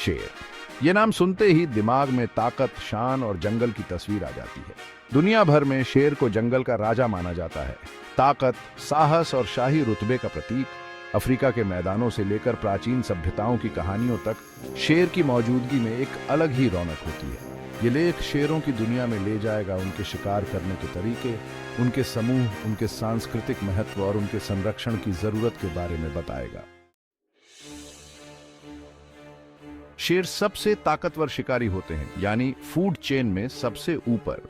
शेर, ये नाम सुनते ही दिमाग में ताकत, शान और जंगल की तस्वीर आ जाती है। दुनिया भर में शेर को जंगल का राजा माना जाता है। ताकत, साहस और शाही रुतबे का प्रतीक। अफ्रीका के मैदानों से लेकर प्राचीन सभ्यताओं की कहानियों तक शेर की मौजूदगी में एक अलग ही रौनक होती है। ये लेख शेरों की दुनिया में ले जाएगा, उनके शिकार करने के तरीके, उनके समूह, उनके सांस्कृतिक महत्व और उनके संरक्षण की जरूरत के बारे में बताएगा। शेर सबसे ताकतवर शिकारी होते हैं, यानी फूड चेन में सबसे ऊपर।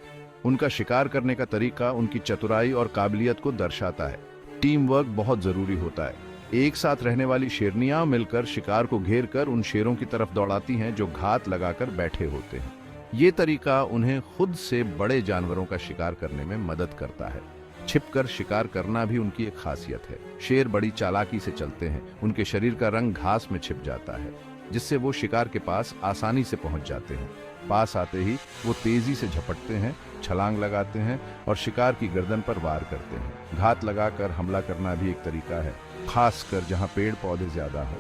उनका शिकार करने का तरीका उनकी चतुराई और काबिलियत को दर्शाता है। टीम वर्क बहुत जरूरी होता है। एक साथ रहने वाली शेरनियां मिलकर शिकार को घेर कर उन शेरों की तरफ दौड़ाती हैं जो घात लगाकर बैठे होते हैं। ये तरीका उन्हें खुद से बड़े जानवरों का शिकार करने में मदद करता है। छिपकर शिकार करना भी उनकी एक खासियत है। शेर बड़ी चालाकी से चलते हैं। उनके शरीर का रंग घास में छिप जाता है, जिससे वो शिकार के पास आसानी से पहुंच जाते हैं। पास आते ही वो तेजी से झपटते हैं, छलांग लगाते हैं और शिकार की गर्दन पर वार करते हैं। घात लगाकर हमला करना भी एक तरीका है, खासकर जहां पेड़ पौधे ज्यादा हों।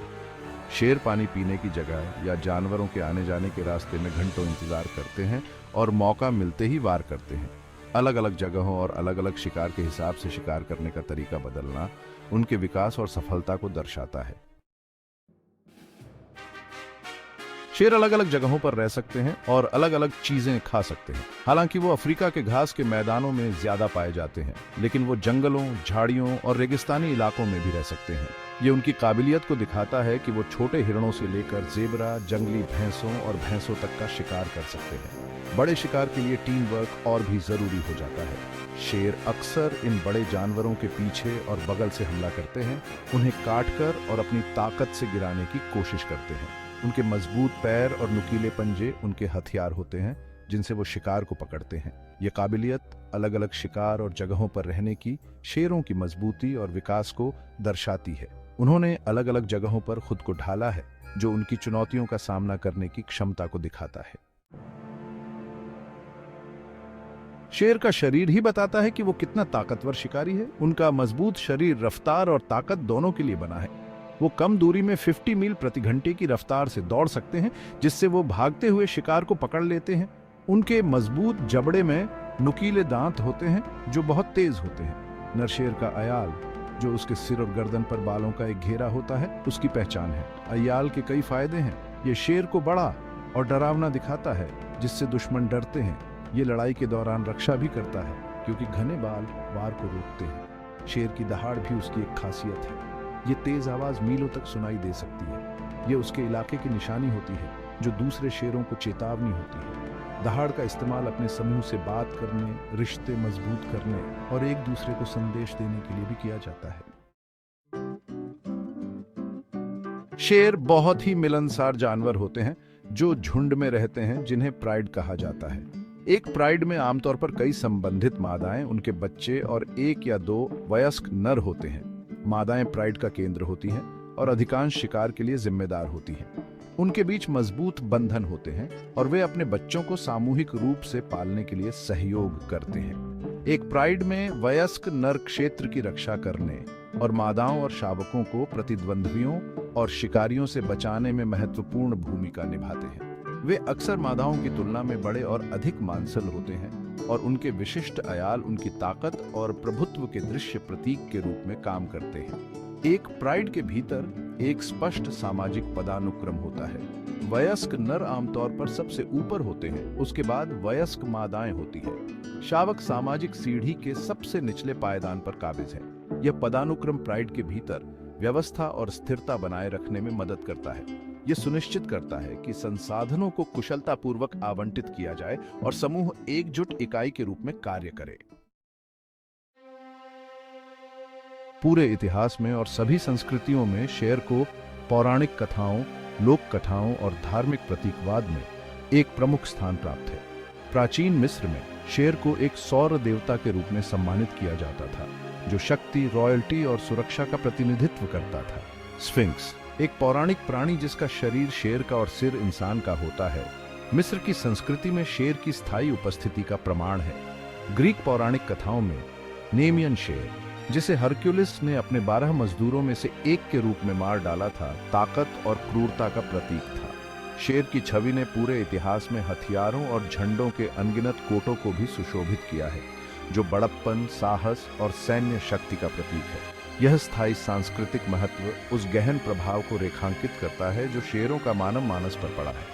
शेर पानी पीने की जगह या जानवरों के आने जाने के रास्ते में घंटों इंतजार करते हैं और मौका मिलते ही वार करते हैं। अलग अलग जगहों और अलग अलग शिकार के हिसाब से शिकार करने का तरीका बदलना उनके विकास और सफलता को दर्शाता है। शेर अलग अलग जगहों पर रह सकते हैं और अलग अलग चीजें खा सकते हैं। हालांकि वो अफ्रीका के घास के मैदानों में ज्यादा पाए जाते हैं, लेकिन वो जंगलों, झाड़ियों और रेगिस्तानी इलाकों में भी रह सकते हैं। ये उनकी काबिलियत को दिखाता है कि वो छोटे हिरणों से लेकर जेबरा, जंगली भैंसों और भैंसों तक का शिकार कर सकते हैं। बड़े शिकार के लिए टीम वर्क और भी जरूरी हो जाता है। शेर अक्सर इन बड़े जानवरों के पीछे और बगल से हमला करते हैं, उन्हें काटकर और अपनी ताकत से गिराने की कोशिश करते हैं। उनके मजबूत पैर और नुकीले पंजे उनके हथियार होते हैं, जिनसे वो शिकार को पकड़ते हैं। ये काबिलियत अलग अलग शिकार और जगहों पर रहने की शेरों की मजबूती और विकास को दर्शाती है। उन्होंने अलग अलग जगहों पर खुद को ढाला है, जो उनकी चुनौतियों का सामना करने की क्षमता को दिखाता है। शेर का शरीर ही बताता है कि वो कितना ताकतवर शिकारी है। उनका मजबूत शरीर रफ्तार और ताकत दोनों के लिए बना है। वो कम दूरी में 50 मील प्रति घंटे की रफ्तार से दौड़ सकते हैं, जिससे वो भागते हुए शिकार को पकड़ लेते हैं। उनके मजबूत जबड़े में नुकीले दांत होते हैं, जो बहुत तेज होते हैं। नरशेर का अयाल, जो उसके सिर और गर्दन पर बालों का एक घेरा होता है, उसकी पहचान है। अयाल के कई फायदे हैं। ये शेर को बड़ा और डरावना दिखाता है, जिससे दुश्मन डरते हैं। ये लड़ाई के दौरान रक्षा भी करता है, क्योंकि घने बाल वार को रोकते हैं। शेर की दहाड़ भी उसकी एक खासियत है। ये तेज आवाज मीलों तक सुनाई दे सकती है। ये उसके इलाके की निशानी होती है, जो दूसरे शेरों को चेतावनी होती है। दहाड़ का इस्तेमाल अपने समूह से बात करने, रिश्ते मजबूत करने और एक दूसरे को संदेश देने के लिए भी किया जाता है। शेर बहुत ही मिलनसार जानवर होते हैं, जो झुंड में रहते हैं, जिन्हें प्राइड कहा जाता है। एक प्राइड में आमतौर पर कई संबंधित मादाएं, उनके बच्चे और 1 या 2 वयस्क नर होते हैं। मादाएं प्राइड का केंद्र होती हैं और अधिकांश शिकार के लिए जिम्मेदार होती हैं। उनके बीच मजबूत बंधन होते हैं और वे अपने बच्चों को सामूहिक रूप से पालने के लिए सहयोग करते हैं। एक प्राइड में वयस्क नर क्षेत्र की रक्षा करने और मादाओं और शावकों को प्रतिद्वंद्वियों और शिकारियों से बचाने में महत्वपूर्ण भूमिका निभाते हैं। वे अक्सर मादाओं की तुलना में बड़े और अधिक मांसल होते हैं और उनके विशिष्ट अयाल उनकी ताकत और प्रभुत्व के दृश्य प्रतीक के रूप में काम करते हैं। एक प्राइड के भीतर एक स्पष्ट सामाजिक पदानुक्रम होता है। वयस्क नर आमतौर पर सबसे ऊपर होते हैं, उसके बाद वयस्क मादाएं होती है। शावक सामाजिक सीढ़ी के सबसे निचले पायदान पर काबिज हैं। यह पदानुक्रम प्राइड के भीतर व्यवस्था और स्थिरता बनाए रखने में मदद करता है। यह सुनिश्चित करता है कि संसाधनों को कुशलतापूर्वक आवंटित किया जाए और समूह एकजुट इकाई के रूप में कार्य करे। पूरे इतिहास में और सभी संस्कृतियों में शेर को पौराणिक कथाओं, लोक कथाओं और धार्मिक प्रतीकवाद में एक प्रमुख स्थान प्राप्त है। प्राचीन मिस्र में शेर को एक सौर देवता के रूप में सम्मानित किया जाता था, जो शक्ति, रॉयल्टी और सुरक्षा का प्रतिनिधित्व करता था। स्फिंक्स, एक पौराणिक प्राणी जिसका शरीर शेर का और सिर इंसान का होता है, मिस्र की संस्कृति में शेर की स्थायी उपस्थिति का प्रमाण है। ग्रीक पौराणिक कथाओं में नेमियन शेर, जिसे हरक्यूलिस ने अपने 12 मजदूरों में से एक के रूप में मार डाला था, ताकत और क्रूरता का प्रतीक था। शेर की छवि ने पूरे इतिहास में हथियारों और झंडों के अनगिनत कोटों को भी सुशोभित किया है, जो बड़प्पन, साहस और सैन्य शक्ति का प्रतीक है। यह स्थायी सांस्कृतिक महत्व उस गहन प्रभाव को रेखांकित करता है जो शेरों का मानव मानस पर पड़ा है।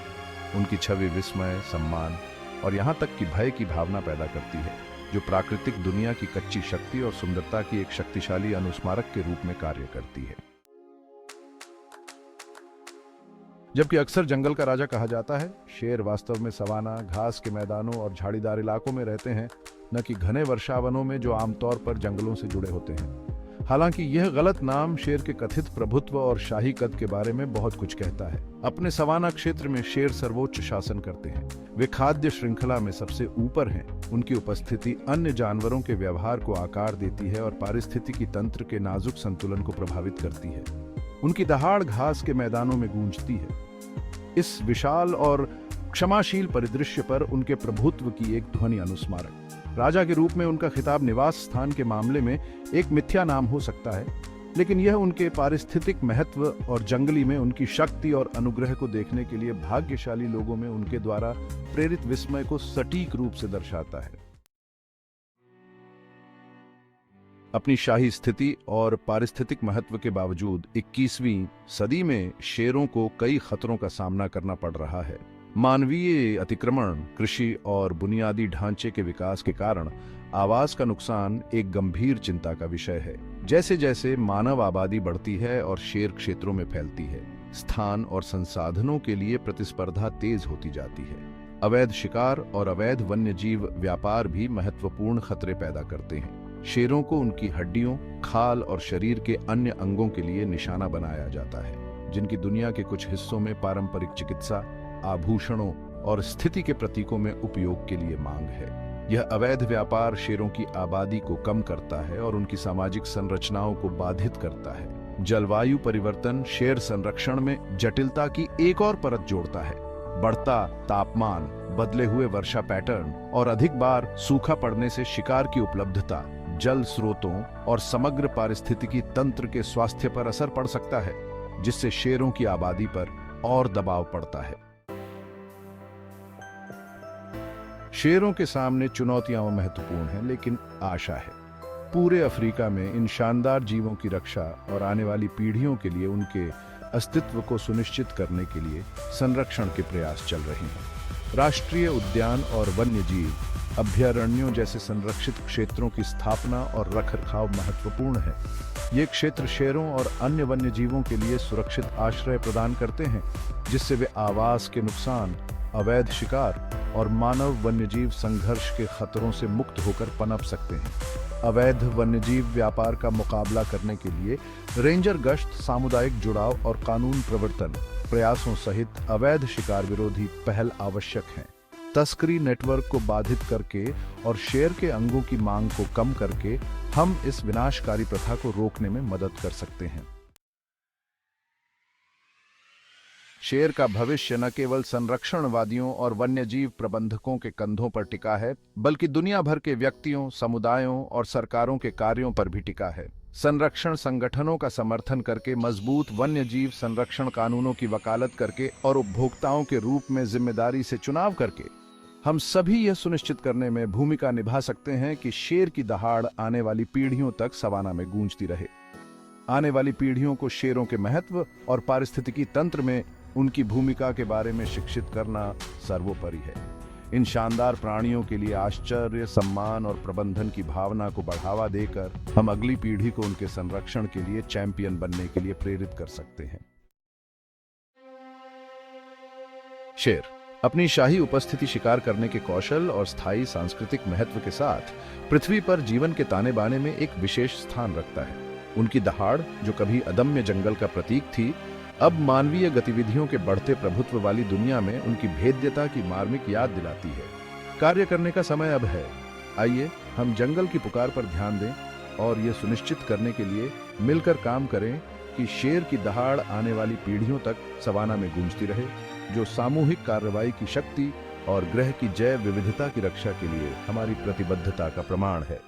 उनकी छवि विस्मय, सम्मान और यहाँ तक कि भय की भावना पैदा करती है, जो प्राकृतिक दुनिया की कच्ची शक्ति और सुंदरता की एक शक्तिशाली अनुस्मारक के रूप में कार्य करती है। जबकि अक्सर जंगल का राजा कहा जाता है, शेर वास्तव में सवाना, घास के मैदानों और झाड़ीदार इलाकों में रहते हैं, न कि घने वर्षावनों में जो आमतौर पर जंगलों से जुड़े होते हैं। हालांकि यह गलत नाम शेर के कथित प्रभुत्व और शाही कद के बारे में बहुत कुछ कहता है। अपने सवाना क्षेत्र में शेर सर्वोच्च शासन करते हैं। वे खाद्य श्रृंखला में सबसे ऊपर हैं। उनकी उपस्थिति अन्य जानवरों के व्यवहार को आकार देती है और पारिस्थितिकी तंत्र के नाजुक संतुलन को प्रभावित करती है। उनकी दहाड़ घास के मैदानों में गूंजती है। इस विशाल और क्षमाशील परिदृश्य पर उनके प्रभुत्व की एक ध्वनि अनुस्मारक। राजा के रूप में उनका खिताब निवास स्थान के मामले में एक मिथ्या नाम हो सकता है, लेकिन यह उनके पारिस्थितिक महत्व और जंगली में उनकी शक्ति और अनुग्रह को देखने के लिए भाग्यशाली लोगों में उनके द्वारा प्रेरित विस्मय को सटीक रूप से दर्शाता है। अपनी शाही स्थिति और पारिस्थितिक महत्व के बावजूद 21वीं सदी में शेरों को कई खतरों का सामना करना पड़ रहा है। मानवीय अतिक्रमण, कृषि और बुनियादी ढांचे के विकास के कारण आवास का नुकसान एक गंभीर चिंता का विषय है। जैसे जैसे मानव आबादी बढ़ती है और शेर क्षेत्रों में फैलती है, स्थान और संसाधनों के लिए प्रतिस्पर्धा तेज होती जाती है। अवैध शिकार और अवैध वन्यजीव व्यापार भी महत्वपूर्ण खतरे पैदा करते हैं। शेरों को उनकी हड्डियों, खाल और शरीर के अन्य अंगों के लिए निशाना बनाया जाता है, जिनकी दुनिया के कुछ हिस्सों में पारंपरिक चिकित्सा, आभूषणों और स्थिति के प्रतीकों में उपयोग के लिए मांग है। यह अवैध व्यापार शेरों की आबादी को कम करता है और उनकी सामाजिक संरचनाओं को बाधित करता है। जलवायु परिवर्तन शेर संरक्षण में जटिलता की एक और परत जोड़ता है। बढ़ता तापमान, बदले हुए वर्षा पैटर्न और अधिक बार सूखा पड़ने से शिकार की उपलब्धता, जल स्रोतों और समग्र पारिस्थितिकी तंत्र के स्वास्थ्य पर असर पड़ सकता है, जिससे शेरों की आबादी पर और दबाव पड़ता है। शेरों के सामने चुनौतियां महत्वपूर्ण हैं, लेकिन आशा है। पूरे अफ्रीका में इन शानदार जीवों की रक्षा और आने वाली पीढ़ियों के लिए उनके अस्तित्व को सुनिश्चित करने के लिए संरक्षण के प्रयास चल रहे हैं। राष्ट्रीय उद्यान और वन्यजीव अभयारण्यों जैसे संरक्षित क्षेत्रों की स्थापना और रखरखाव महत्वपूर्ण है। ये क्षेत्र शेरों और अन्य वन्यजीवों के लिए सुरक्षित आश्रय प्रदान करते हैं, जिससे वे आवास के नुकसान, अवैध शिकार और मानव वन्यजीव संघर्ष के खतरों से मुक्त होकर पनप सकते हैं। अवैध वन्यजीव व्यापार का मुकाबला करने के लिए रेंजर गश्त, सामुदायिक जुड़ाव और कानून प्रवर्तन प्रयासों सहित अवैध शिकार विरोधी पहल आवश्यक हैं। तस्करी नेटवर्क को बाधित करके और शेर के अंगों की मांग को कम करके हम इस विनाशकारी प्रथा को रोकने में मदद कर सकते हैं। शेर का भविष्य न केवल संरक्षणवादियों और वन्यजीव प्रबंधकों के कंधों पर टिका है, बल्कि दुनिया भर के व्यक्तियों, समुदायों और सरकारों के कार्यों पर भी टिका है। संरक्षण संगठनों का समर्थन करके, मजबूत वन्यजीव संरक्षण कानूनों की वकालत करके और उपभोक्ताओं के रूप में जिम्मेदारी से चुनाव करके हम सभी यह सुनिश्चित करने में भूमिका निभा सकते हैं कि शेर की दहाड़ आने वाली पीढ़ियों तक सवाना में गूंजती रहे। आने वाली पीढ़ियों को शेरों के महत्व और पारिस्थितिकी तंत्र में उनकी भूमिका के बारे में शिक्षित करना सर्वोपरि है। इन शानदार प्राणियों के लिए आश्चर्य, सम्मान और प्रबंधन की भावना को बढ़ावा देकर हम अगली पीढ़ी को उनके संरक्षण के लिए चैंपियन बनने के लिए प्रेरित कर सकते हैं। शेर अपनी शाही उपस्थिति, शिकार करने के कौशल और स्थायी सांस्कृतिक महत्व के साथ पृथ्वी पर जीवन के ताने बाने में एक विशेष स्थान रखता है। उनकी दहाड़, जो कभी अदम्य जंगल का प्रतीक थी, अब मानवीय गतिविधियों के बढ़ते प्रभुत्व वाली दुनिया में उनकी भेद्यता की मार्मिक याद दिलाती है। कार्य करने का समय अब है। आइए हम जंगल की पुकार पर ध्यान दें और ये सुनिश्चित करने के लिए मिलकर काम करें कि शेर की दहाड़ आने वाली पीढ़ियों तक सवाना में गूंजती रहे, जो सामूहिक कार्रवाई की शक्ति और ग्रह की जैव विविधता की रक्षा के लिए हमारी प्रतिबद्धता का प्रमाण है।